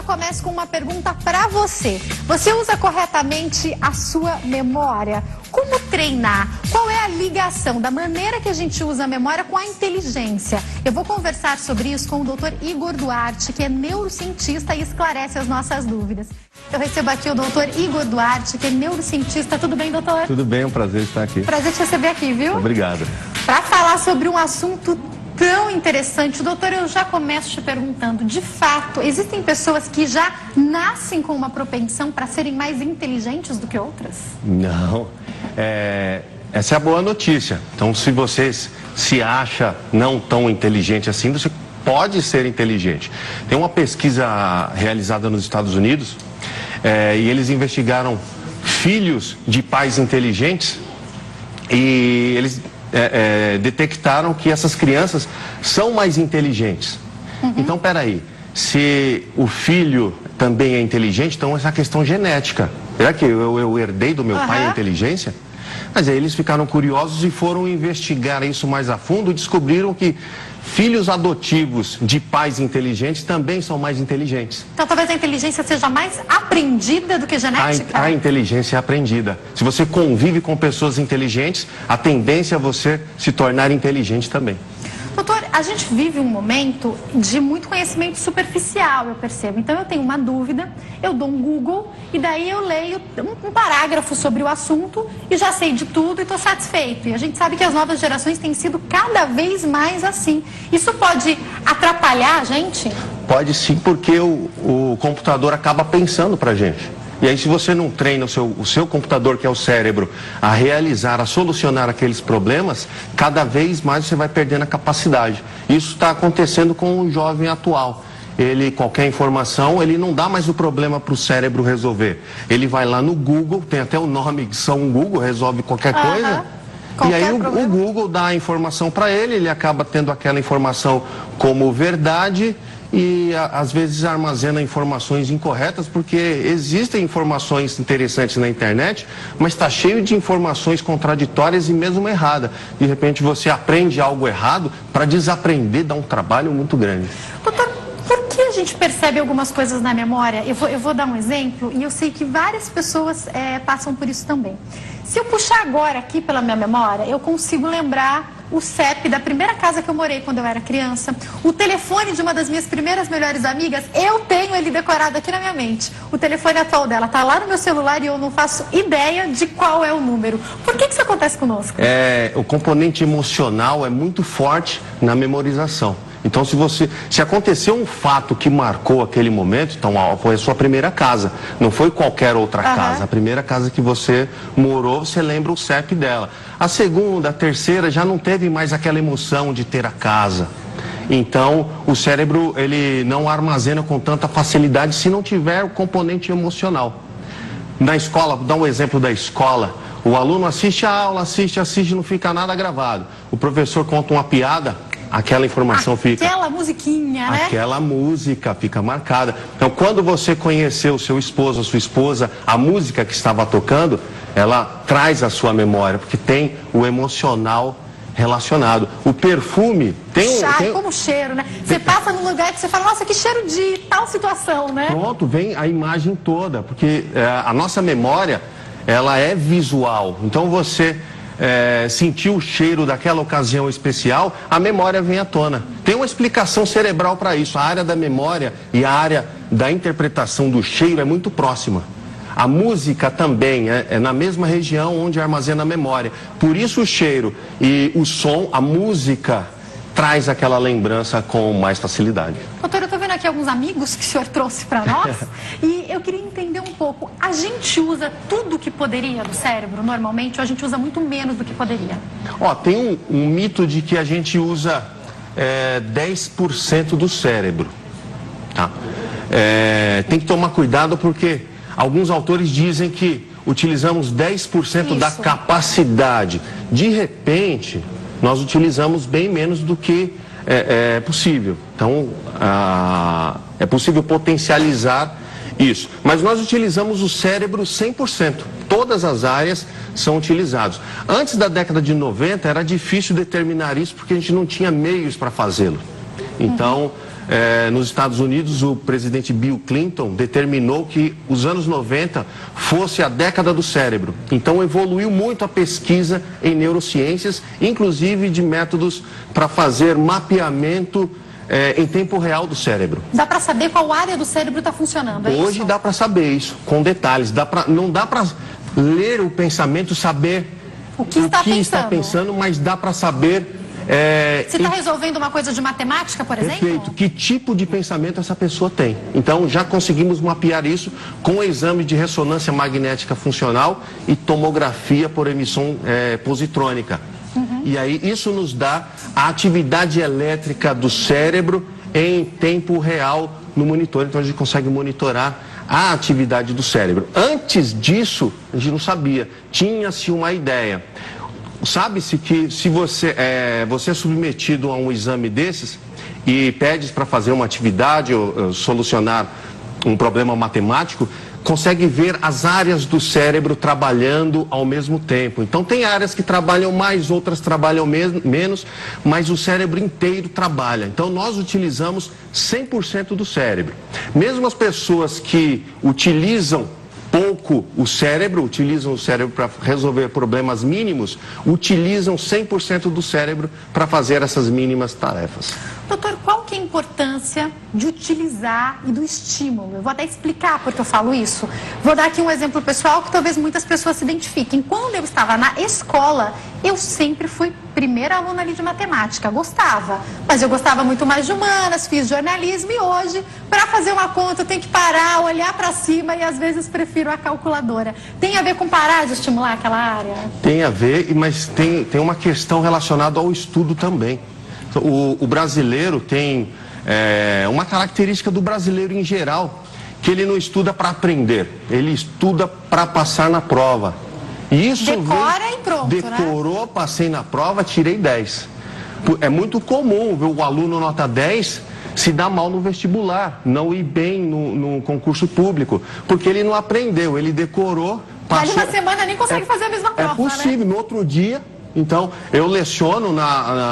começo com uma pergunta para você. Você usa corretamente a sua memória? Como treinar? Qual é a ligação da maneira que a gente usa a memória com a inteligência? Eu vou conversar sobre isso com o Dr. Igor Duarte, que é neurocientista e esclarece as nossas dúvidas. Eu recebo aqui o Dr. Igor Duarte, que é neurocientista. Tudo bem, doutor? Tudo bem, é um prazer estar aqui. Prazer te receber aqui, viu? Obrigado. Para falar sobre um assunto tão interessante, doutor, eu já começo te perguntando, de fato, existem pessoas que já nascem com uma propensão para serem mais inteligentes do que outras? Não, essa é a boa notícia. Então, se você se acha não tão inteligente assim, você pode ser inteligente. Tem uma pesquisa realizada nos Estados Unidos e eles investigaram filhos de pais inteligentes e eles detectaram que essas crianças são mais inteligentes. Então, peraí, se o filho também é inteligente, então essa questão genética. Será que eu herdei do meu pai a inteligência? Mas aí eles ficaram curiosos e foram investigar isso mais a fundo e descobriram que filhos adotivos de pais inteligentes também são mais inteligentes. Então talvez a inteligência seja mais aprendida do que genética? A inteligência é aprendida. Se você convive com pessoas inteligentes, a tendência é você se tornar inteligente também. Doutor, a gente vive um momento de muito conhecimento superficial, eu percebo. Então eu tenho uma dúvida, eu dou um Google e daí eu leio um parágrafo sobre o assunto e já sei de tudo e estou satisfeito. E a gente sabe que as novas gerações têm sido cada vez mais assim. Isso pode atrapalhar a gente? Pode sim, porque o computador acaba pensando pra gente. E aí, se você não treina o seu computador, que é o cérebro, a realizar, a solucionar aqueles problemas, cada vez mais você vai perdendo a capacidade. Isso está acontecendo com o jovem atual. Qualquer informação, ele não dá mais o problema para o cérebro resolver. Ele vai lá no Google, tem até o nome que são Google, resolve qualquer coisa. E aí o Google dá a informação para ele acaba tendo aquela informação como verdade e às vezes armazena informações incorretas, porque existem informações interessantes na internet, mas está cheio de informações contraditórias e mesmo erradas. De repente você aprende algo errado, para desaprender dá um trabalho muito grande. Doutor, por que a gente percebe algumas coisas na memória? Eu vou dar um exemplo e eu sei que várias pessoas passam por isso também. Se eu puxar agora aqui pela minha memória, eu consigo lembrar o CEP da primeira casa que eu morei quando eu era criança, o telefone de uma das minhas primeiras melhores amigas, eu tenho ele decorado aqui na minha mente. O telefone atual dela está lá no meu celular e eu não faço ideia de qual é o número. Por que isso acontece conosco? O componente emocional é muito forte na memorização. Então, se aconteceu um fato que marcou aquele momento, então foi a sua primeira casa, não foi qualquer outra casa. A primeira casa que você morou, você lembra o CEP dela. A segunda, a terceira, já não teve mais aquela emoção de ter a casa. Então, o cérebro, ele não armazena com tanta facilidade se não tiver o componente emocional. Na escola, vou dar um exemplo da escola. O aluno assiste a aula, assiste, não fica nada gravado. O professor conta uma piada, aquela informação fica... Aquela musiquinha, né? Aquela música fica marcada. Então, quando você conheceu o seu esposo, a sua esposa, a música que estava tocando, ela traz a sua memória, porque tem o emocional relacionado. O perfume tem como cheiro, né? Você passa num lugar que você fala, nossa, que cheiro de tal situação, né? Pronto, vem a imagem toda, porque a nossa memória, ela é visual. Então, você... sentiu o cheiro daquela ocasião especial, a memória vem à tona. Tem uma explicação cerebral para isso. A área da memória e a área da interpretação do cheiro é muito próxima. A música também é na mesma região onde armazena a memória. Por isso o cheiro e o som, a música traz aquela lembrança com mais facilidade. Doutor, eu estou vendo aqui alguns amigos que o senhor trouxe para nós e eu queria entender um pouco. A gente usa tudo que poderia do cérebro normalmente ou a gente usa muito menos do que poderia? Tem um mito de que a gente usa 10% do cérebro. Tá? Tem que tomar cuidado porque alguns autores dizem que utilizamos 10% da capacidade. De repente, nós utilizamos bem menos do que é possível. Então, é possível potencializar isso. Mas nós utilizamos o cérebro 100%. Todas as áreas são utilizadas. Antes da década de 90, era difícil determinar isso porque a gente não tinha meios para fazê-lo. Então, nos Estados Unidos, o presidente Bill Clinton determinou que os anos 90 fosse a década do cérebro. Então evoluiu muito a pesquisa em neurociências, inclusive de métodos para fazer mapeamento em tempo real do cérebro. Dá para saber qual área do cérebro está funcionando, é Hoje isso? dá para saber isso, com detalhes. Não dá para ler o pensamento, saber o que está pensando, mas dá para saber... Você está resolvendo uma coisa de matemática, por exemplo? Perfeito. Que tipo de pensamento essa pessoa tem. Então, já conseguimos mapear isso com exame de ressonância magnética funcional e tomografia por emissão positrônica. E aí, isso nos dá a atividade elétrica do cérebro em tempo real no monitor. Então, a gente consegue monitorar a atividade do cérebro. Antes disso, a gente não sabia. Tinha-se uma ideia. Sabe-se que se você é submetido a um exame desses e pedes para fazer uma atividade ou solucionar um problema matemático, consegue ver as áreas do cérebro trabalhando ao mesmo tempo. Então tem áreas que trabalham mais, outras trabalham menos, mas o cérebro inteiro trabalha. Então nós utilizamos 100% do cérebro. Mesmo as pessoas que utilizam pouco utilizam o cérebro para resolver problemas mínimos, utilizam 100% do cérebro para fazer essas mínimas tarefas. Doutor, qual que é a importância de utilizar e do estímulo? Eu vou até explicar porque eu falo isso. Vou dar aqui um exemplo pessoal que talvez muitas pessoas se identifiquem. Quando eu estava na escola, eu sempre fui primeira aluna ali de matemática, gostava. Mas eu gostava muito mais de humanas, fiz jornalismo e hoje, para fazer uma conta, eu tenho que parar, olhar para cima e às vezes prefiro a calculadora. Tem a ver com parar de estimular aquela área? Tem a ver, mas tem uma questão relacionada ao estudo também. O brasileiro tem uma característica do brasileiro em geral, que ele não estuda para aprender, ele estuda para passar na prova. E isso decora e pronto, decorou, né? Passei na prova, tirei 10. É muito comum ver o aluno nota 10 se dar mal no vestibular, não ir bem no concurso público, porque ele não aprendeu, ele decorou, passou. Ali uma semana nem consegue fazer a mesma prova, É possível, né? No outro dia. Então, eu leciono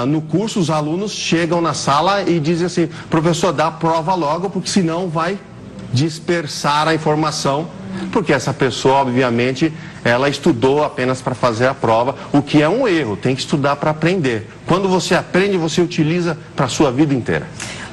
no curso, os alunos chegam na sala e dizem assim, professor, dá a prova logo, porque senão vai dispersar a informação, porque essa pessoa, obviamente, ela estudou apenas para fazer a prova, o que é um erro, tem que estudar para aprender. Quando você aprende, você utiliza para a sua vida inteira.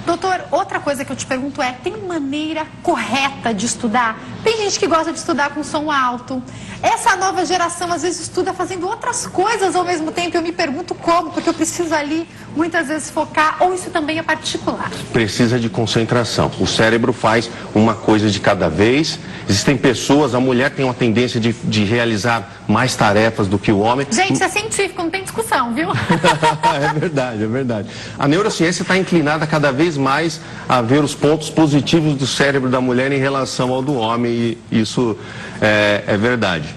Doutor, outra coisa que eu te pergunto tem maneira correta de estudar? Tem gente que gosta de estudar com som alto. Essa nova geração às vezes estuda fazendo outras coisas ao mesmo tempo. Eu me pergunto como, porque eu preciso ali muitas vezes focar, ou isso também é particular? Precisa de concentração. O cérebro faz uma coisa de cada vez. Existem pessoas, a mulher tem uma tendência de realizar mais tarefas do que o homem. Gente, isso é científico, não tem discussão, viu? É verdade, é verdade. A neurociência está inclinada cada vez mais a ver os pontos positivos do cérebro da mulher em relação ao do homem, e isso é verdade.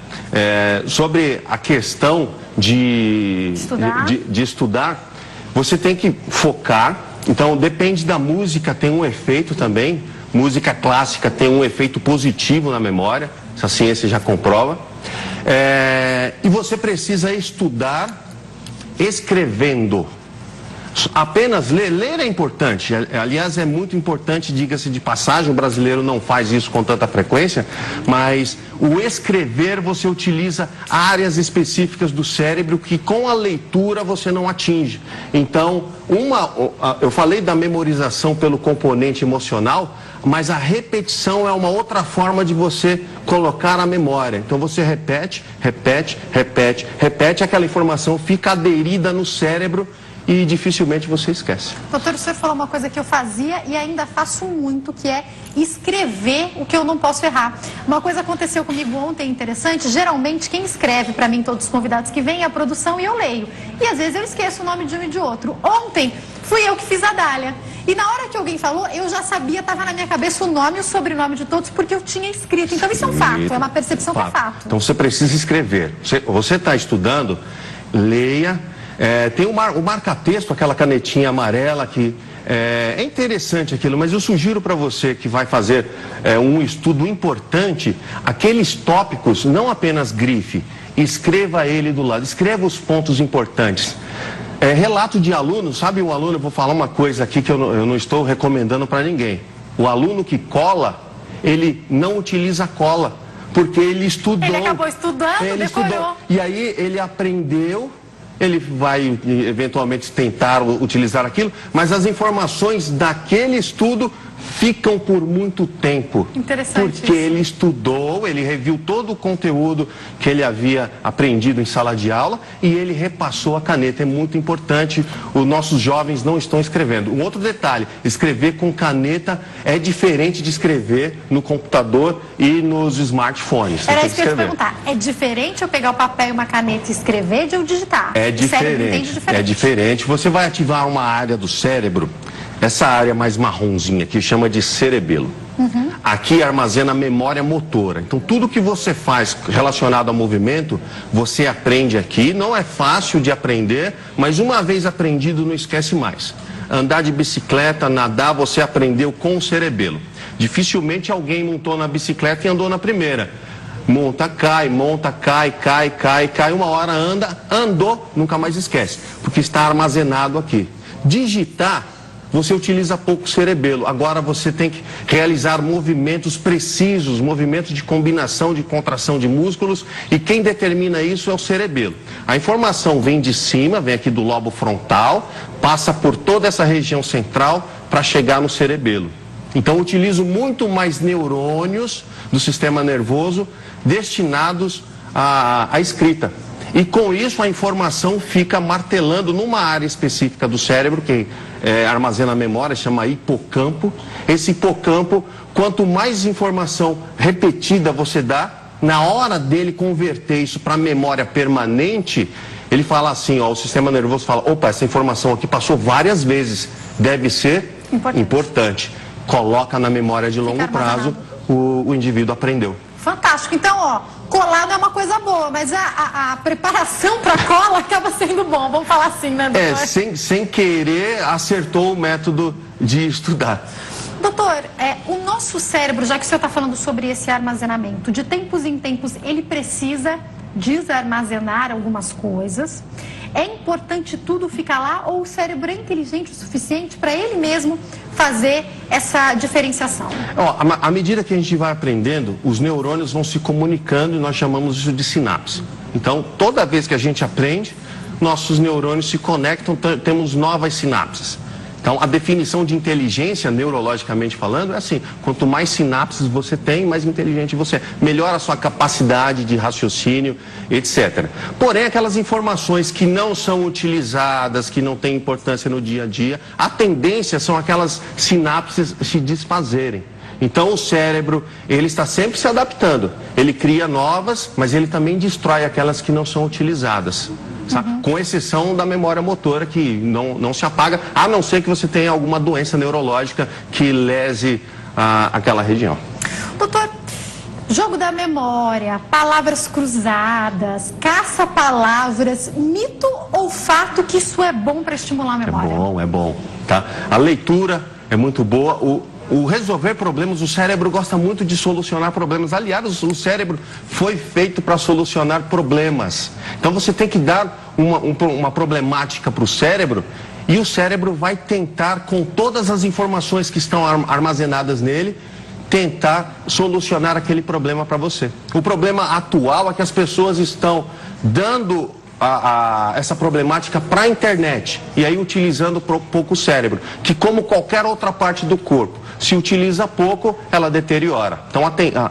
Sobre a questão de estudar, você tem que focar. Então, depende da música, tem um efeito também. Música clássica tem um efeito positivo na memória, essa ciência já comprova. E você precisa estudar escrevendo. Apenas ler é importante, aliás é muito importante, diga-se de passagem, o brasileiro não faz isso com tanta frequência, mas o escrever você utiliza áreas específicas do cérebro que com a leitura você não atinge. Então, eu falei da memorização pelo componente emocional, mas a repetição é uma outra forma de você colocar a memória. Então você repete, aquela informação fica aderida no cérebro e dificilmente você esquece. Doutor, o senhor falou uma coisa que eu fazia e ainda faço muito, que é escrever o que eu não posso errar. Uma coisa aconteceu comigo ontem interessante, geralmente quem escreve para mim, todos os convidados que vêm, é a produção e eu leio. E às vezes eu esqueço o nome de um e de outro. Ontem fui eu que fiz a dália. E na hora que alguém falou, eu já sabia, estava na minha cabeça o nome e o sobrenome de todos, porque eu tinha escrito. Então isso é um fato, é uma percepção que é fato. Então você precisa escrever. Você está estudando, leia. Tem o marca-texto, aquela canetinha amarela que é interessante aquilo, mas eu sugiro para você que vai fazer um estudo importante, aqueles tópicos, não apenas grife, escreva ele do lado, escreva os pontos importantes. Relato de aluno, sabe um aluno, eu vou falar uma coisa aqui que eu não estou recomendando para ninguém. O aluno que cola, ele não utiliza cola, porque ele estudou. Ele acabou estudando, decorou. E aí ele aprendeu, ele vai eventualmente tentar utilizar aquilo, mas as informações daquele estudo ficam por muito tempo. Interessante. Porque ele estudou, ele reviu todo o conteúdo que ele havia aprendido em sala de aula e ele repassou a caneta. É muito importante, os nossos jovens não estão escrevendo. Um outro detalhe, escrever com caneta é diferente de escrever no computador e nos smartphones. Era isso que eu ia te perguntar. É diferente eu pegar o papel e uma caneta e escrever de eu digitar? É diferente. É diferente. Você vai ativar uma área do cérebro, essa área mais marronzinha, que chama de cerebelo. Aqui armazena a memória motora. Então, tudo que você faz relacionado ao movimento, você aprende aqui. Não é fácil de aprender, mas uma vez aprendido, não esquece mais. Andar de bicicleta, nadar, você aprendeu com o cerebelo. Dificilmente alguém montou na bicicleta e andou na primeira. Monta, cai, cai. Uma hora anda, andou, nunca mais esquece. Porque está armazenado aqui. Digitar, você utiliza pouco o cerebelo. Agora você tem que realizar movimentos precisos, movimentos de combinação, de contração de músculos, e quem determina isso é o cerebelo. A informação vem de cima, vem aqui do lobo frontal, passa por toda essa região central para chegar no cerebelo. Então eu utilizo muito mais neurônios do sistema nervoso destinados à escrita. E com isso a informação fica martelando numa área específica do cérebro, que armazena a memória, chama hipocampo. Esse hipocampo, quanto mais informação repetida você dá, na hora dele converter isso para memória permanente, ele fala assim, o sistema nervoso fala, opa, essa informação aqui passou várias vezes, deve ser importante. Coloca na memória de longo prazo, o indivíduo aprendeu. Fantástico. Então, colado é uma coisa boa, mas a preparação para cola acaba sendo bom. Vamos falar assim, né, doutor? Sem querer, acertou o método de estudar. Doutor, o nosso cérebro, já que o senhor está falando sobre esse armazenamento, de tempos em tempos ele precisa desarmazenar algumas coisas. É importante tudo ficar lá ou o cérebro é inteligente o suficiente para ele mesmo fazer essa diferenciação? À medida que a gente vai aprendendo, os neurônios vão se comunicando e nós chamamos isso de sinapse. Então, toda vez que a gente aprende, nossos neurônios se conectam, temos novas sinapses. Então, a definição de inteligência, neurologicamente falando, é assim, quanto mais sinapses você tem, mais inteligente você é. Melhora a sua capacidade de raciocínio, etc. Porém, aquelas informações que não são utilizadas, que não têm importância no dia a dia, a tendência são aquelas sinapses se desfazerem. Então, o cérebro, ele está sempre se adaptando. Ele cria novas, mas ele também destrói aquelas que não são utilizadas. Com exceção da memória motora, que não se apaga, a não ser que você tenha alguma doença neurológica que lese aquela região. Doutor, jogo da memória, palavras cruzadas, caça-palavras, mito ou fato que isso é bom para estimular a memória? É bom. Tá? A leitura é muito boa. O resolver problemas, o cérebro gosta muito de solucionar problemas. Aliás, o cérebro foi feito para solucionar problemas. Então você tem que dar uma problemática para o cérebro e o cérebro vai tentar, com todas as informações que estão armazenadas nele, tentar solucionar aquele problema para você. O problema atual é que as pessoas estão dando essa problemática para a internet e aí utilizando pouco o cérebro, que como qualquer outra parte do corpo, se utiliza pouco, ela deteriora. Então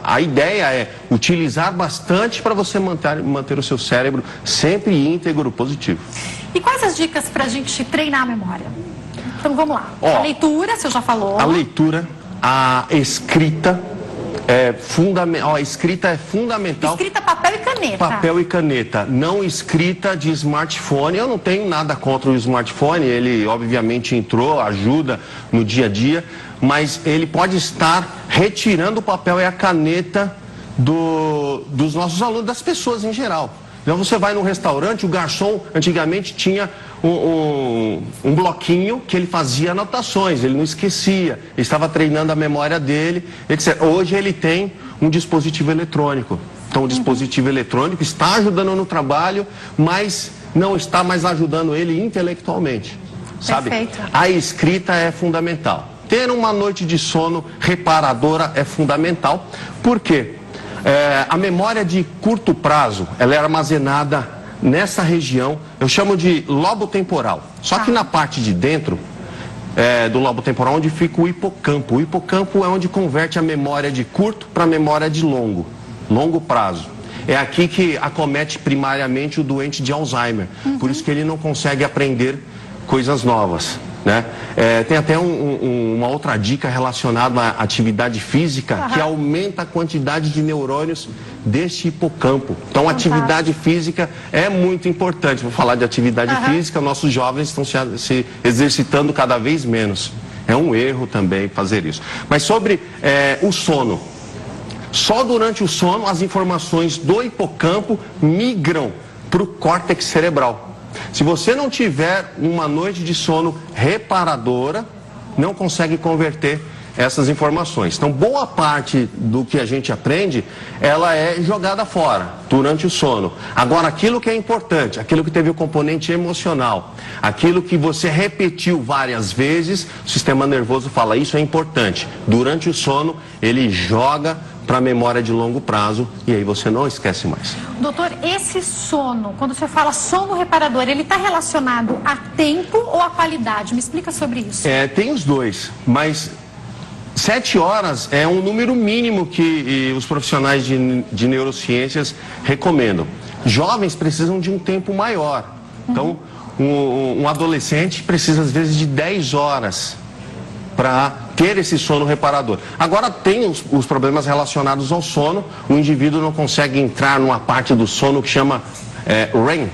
a ideia é utilizar bastante para você manter o seu cérebro sempre íntegro, positivo. E quais as dicas para a gente treinar a memória? Então vamos lá. A leitura, você já falou. A leitura, a escrita é fundamental. A escrita é fundamental. Escrita papel e caneta. Papel e caneta, não escrita de smartphone. Eu não tenho nada contra o smartphone, ele obviamente ajuda no dia a dia, mas ele pode estar retirando o papel e a caneta dos nossos alunos, das pessoas em geral. Então você vai num restaurante, o garçom antigamente tinha um bloquinho que ele fazia anotações, ele não esquecia, ele estava treinando a memória dele, etc. Hoje ele tem um dispositivo eletrônico. Então o dispositivo eletrônico está ajudando no trabalho, mas não está mais ajudando ele intelectualmente, sabe? Perfeito. A escrita é fundamental. Ter uma noite de sono reparadora é fundamental, porque a memória de curto prazo, ela é armazenada nessa região, eu chamo de lobo temporal. Só que na parte de dentro do lobo temporal, onde fica o hipocampo. O hipocampo é onde converte a memória de curto para a memória de longo prazo. É aqui que acomete primariamente o doente de Alzheimer. Por isso que ele não consegue aprender coisas novas, né? Tem até uma outra dica relacionada à atividade física, que aumenta a quantidade de neurônios deste hipocampo. Então, a atividade física é muito importante. Vou falar de atividade física, nossos jovens estão se exercitando cada vez menos. É um erro também fazer isso. Mas sobre o sono. Só durante o sono as informações do hipocampo migram para o córtex cerebral. Se você não tiver uma noite de sono reparadora, não consegue converter essas informações. Então, boa parte do que a gente aprende, ela é jogada fora durante o sono. Agora, aquilo que é importante, aquilo que teve o componente emocional, aquilo que você repetiu várias vezes, o sistema nervoso fala, isso é importante. Durante o sono, ele joga para a memória de longo prazo e aí você não esquece mais. Doutor, esse sono, quando você fala sono reparador, ele está relacionado a tempo ou a qualidade? Me explica sobre isso. Tem os dois, mas 7 horas é um número mínimo que os profissionais de neurociências recomendam. Jovens precisam de um tempo maior. Então, um adolescente precisa às vezes de 10 horas para ter esse sono reparador. Agora tem os problemas relacionados ao sono, o indivíduo não consegue entrar numa parte do sono que chama REM,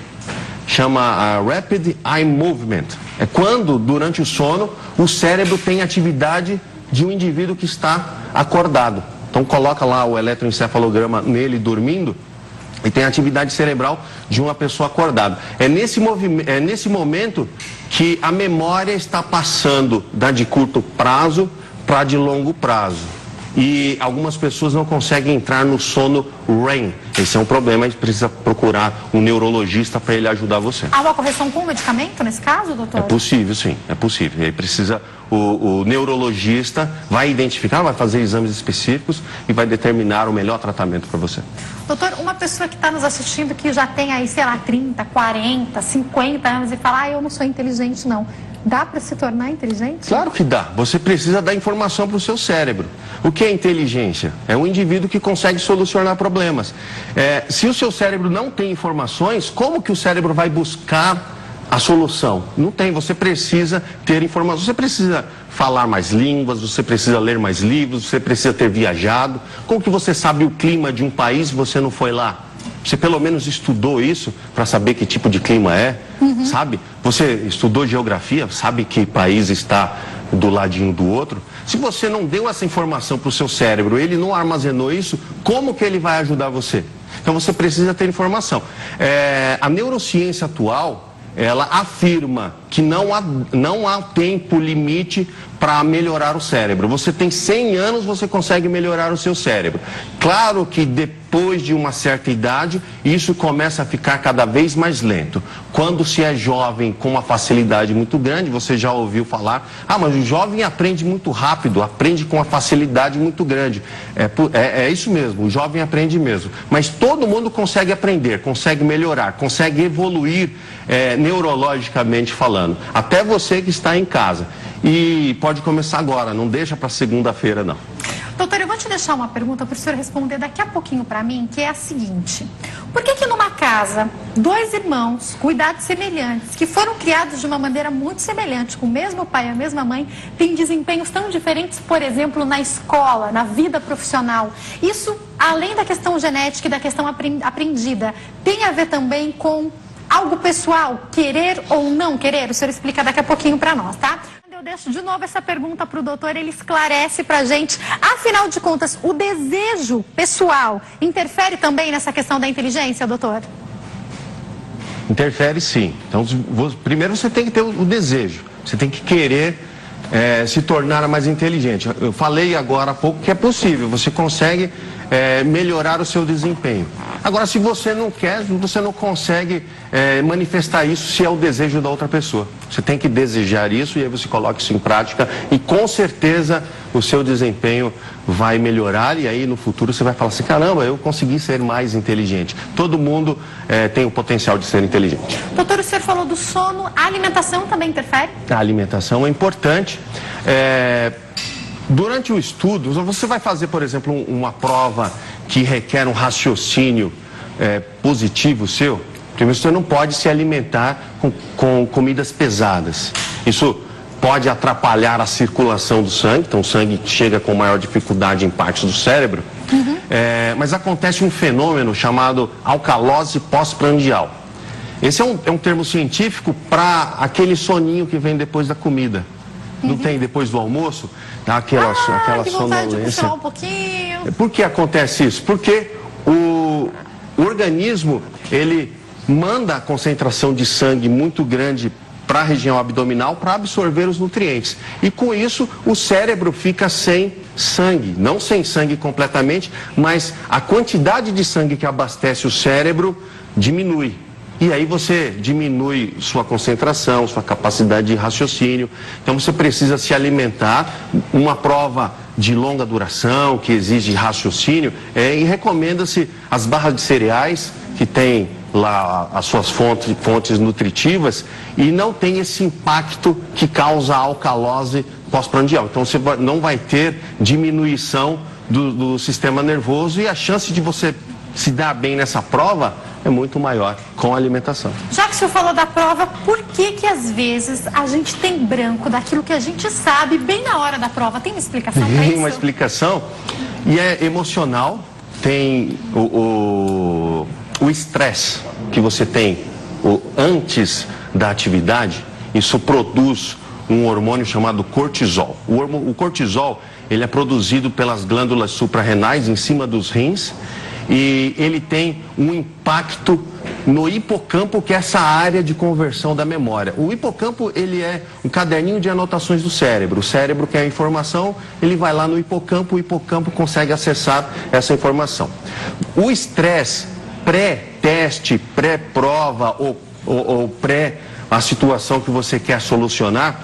chama Rapid Eye Movement. É quando, durante o sono, o cérebro tem atividade de um indivíduo que está acordado. Então coloca lá o eletroencefalograma nele dormindo e tem a atividade cerebral de uma pessoa acordada. É nesse momento que a memória está passando da de curto prazo para de longo prazo. E algumas pessoas não conseguem entrar no sono REM. Esse é um problema, a gente precisa procurar um neurologista para ele ajudar você. Há uma correção com medicamento nesse caso, doutor? É possível, sim, é possível. E aí precisa, o neurologista vai identificar, vai fazer exames específicos e vai determinar o melhor tratamento para você. Doutor, uma pessoa que está nos assistindo que já tem aí, sei lá, 30, 40, 50 anos e fala, eu não sou inteligente não. Dá para se tornar inteligente? Claro que dá. Você precisa dar informação para o seu cérebro. O que é inteligência? É um indivíduo que consegue solucionar problemas. Se o seu cérebro não tem informações, como que o cérebro vai buscar a solução? Não tem. Você precisa ter informações. Você precisa falar mais línguas, você precisa ler mais livros, você precisa ter viajado. Como que você sabe o clima de um país se você não foi lá? Você pelo menos estudou isso para saber que tipo de clima é, sabe? Você estudou geografia, sabe que país está do ladinho do outro? Se você não deu essa informação para o seu cérebro, ele não armazenou isso, como que ele vai ajudar você? Então você precisa ter informação. A neurociência atual, ela afirma que não há tempo limite para melhorar o cérebro. Você tem 100 anos, você consegue melhorar o seu cérebro. Claro que depois de uma certa idade, isso começa a ficar cada vez mais lento. Quando se é jovem com uma facilidade muito grande, você já ouviu falar, mas o jovem aprende muito rápido, aprende com uma facilidade muito grande. É isso mesmo, o jovem aprende mesmo. Mas todo mundo consegue aprender, consegue melhorar, consegue evoluir neurologicamente falando. Até você que está em casa. E pode começar agora, não deixa para segunda-feira não. Doutor, eu vou te deixar uma pergunta para o senhor responder daqui a pouquinho para mim, que é a seguinte. Por que numa casa, 2 irmãos com idades semelhantes, que foram criados de uma maneira muito semelhante, com o mesmo pai e a mesma mãe, têm desempenhos tão diferentes, por exemplo, na escola, na vida profissional? Isso, além da questão genética e da questão aprendida, tem a ver também com algo pessoal, querer ou não querer? O senhor explica daqui a pouquinho para nós, tá? Eu deixo de novo essa pergunta para o doutor, ele esclarece para a gente. Afinal de contas, o desejo pessoal interfere também nessa questão da inteligência, doutor? Interfere sim. Então, primeiro você tem que ter o desejo, você tem que querer se tornar mais inteligente. Eu falei agora há pouco que é possível, você consegue melhorar o seu desempenho. Agora, se você não quer, você não consegue manifestar isso se é o desejo da outra pessoa. Você tem que desejar isso e aí você coloca isso em prática e com certeza o seu desempenho vai melhorar e aí no futuro você vai falar assim, caramba, eu consegui ser mais inteligente. Todo mundo tem o potencial de ser inteligente. Doutor, o senhor falou do sono, a alimentação também interfere? A alimentação é importante. Durante o estudo, você vai fazer, por exemplo, uma prova que requer um raciocínio positivo seu. Primeiro, você não pode se alimentar com comidas pesadas. Isso pode atrapalhar a circulação do sangue, então o sangue chega com maior dificuldade em partes do cérebro. Mas acontece um fenômeno chamado alcalose pós-prandial. Esse é um termo científico para aquele soninho que vem depois da comida. Não tem depois do almoço? Dá aquela sonolência. De puxar um pouquinho. Por que acontece isso? Porque o organismo, ele manda a concentração de sangue muito grande para a região abdominal para absorver os nutrientes. E com isso, o cérebro fica sem sangue. Não sem sangue completamente, mas a quantidade de sangue que abastece o cérebro diminui. E aí você diminui sua concentração, sua capacidade de raciocínio. Então você precisa se alimentar. Uma prova de longa duração, que exige raciocínio, e recomenda-se as barras de cereais, que tem lá as suas fontes nutritivas, e não tem esse impacto que causa a alcalose pós-prandial. Então você não vai ter diminuição do sistema nervoso e a chance de você se dar bem nessa prova é muito maior com a alimentação. Já que o senhor falou da prova, por que às vezes a gente tem branco daquilo que a gente sabe bem na hora da prova? Tem uma explicação para isso? Tem uma explicação e é emocional. Tem o estresse que você tem antes da atividade, isso produz um hormônio chamado cortisol. O cortisol, ele é produzido pelas glândulas suprarrenais em cima dos rins e ele tem um impacto no hipocampo, que é essa área de conversão da memória. O hipocampo, ele é um caderninho de anotações do cérebro. O cérebro quer a informação, ele vai lá no hipocampo, o hipocampo consegue acessar essa informação. O estresse pré-teste, pré-prova ou pré a situação que você quer solucionar,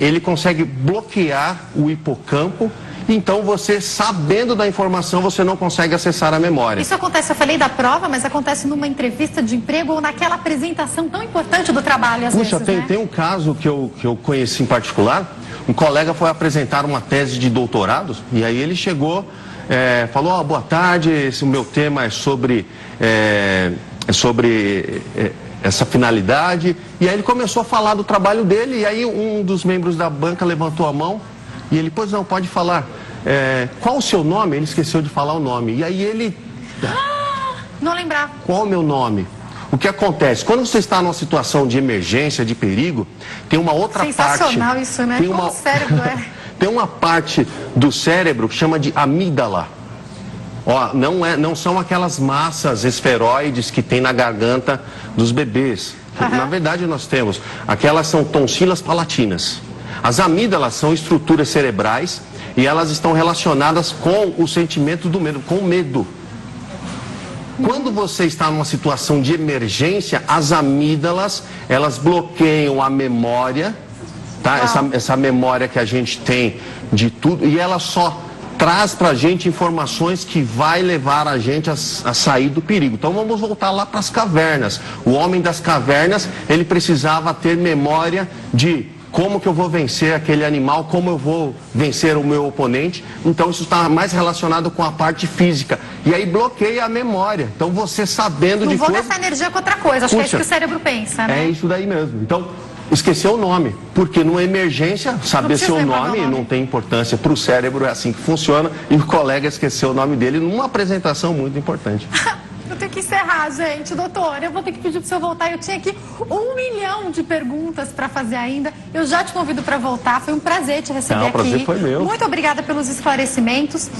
ele consegue bloquear o hipocampo. Então você, sabendo da informação, você não consegue acessar a memória. Isso acontece, eu falei da prova, mas acontece numa entrevista de emprego ou naquela apresentação tão importante do trabalho, às vezes, né? Tem um caso que eu conheci em particular. Um colega foi apresentar uma tese de doutorado e aí ele chegou, falou, boa tarde, o meu tema é sobre essa finalidade. E aí ele começou a falar do trabalho dele e aí um dos membros da banca levantou a mão e ele, pois não, pode falar. Qual o seu nome? Ele esqueceu de falar o nome. E aí ele... Não lembrar. Qual o meu nome? O que acontece? Quando você está numa situação de emergência, de perigo, tem uma outra parte... Sensacional isso, né? Como o cérebro Tem uma parte do cérebro que chama de amígdala. Não são aquelas massas esferoides que tem na garganta dos bebês. Na verdade, nós temos. Aquelas são tonsilas palatinas. As amígdalas são estruturas cerebrais e elas estão relacionadas com o sentimento do medo, com o medo. Quando você está numa situação de emergência, as amígdalas, elas bloqueiam a memória, tá? Essa memória que a gente tem de tudo, e ela só traz pra gente informações que vai levar a gente a sair do perigo. Então vamos voltar lá para as cavernas. O homem das cavernas, ele precisava ter memória de como que eu vou vencer aquele animal, como eu vou vencer o meu oponente. Então isso está mais relacionado com a parte física. E aí bloqueia a memória. Então você sabendo de coisa... Não vou gastar energia com outra coisa, acho que é isso que o cérebro pensa, né? É isso daí mesmo. Então, esqueceu o nome. Porque numa emergência, saber seu nome não tem importância. Para o cérebro é assim que funciona. E o colega esqueceu o nome dele numa apresentação muito importante. Eu tenho que encerrar, gente. Doutor, eu vou ter que pedir pro senhor voltar. Eu tinha aqui 1 milhão de perguntas para fazer ainda. Eu já te convido para voltar. Foi um prazer te receber aqui. O prazer foi meu. Muito obrigada pelos esclarecimentos.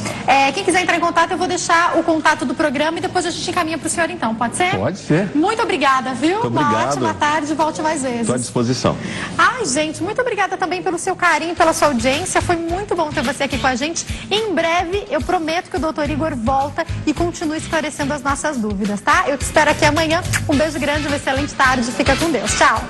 Quem quiser entrar em contato, eu vou deixar o contato do programa e depois a gente encaminha pro senhor então. Pode ser? Pode ser. Muito obrigada, viu? Muito obrigado. Uma ótima tarde. Volte mais vezes. Estou à disposição. Ai, gente, muito obrigada também pelo seu carinho, pela sua audiência. Foi muito bom ter você aqui com a gente. Em breve, eu prometo que o doutor Igor volta e continua esclarecendo as nossas dúvidas, tá? Eu te espero aqui amanhã. Um beijo grande, uma excelente tarde. Fica com Deus. Tchau.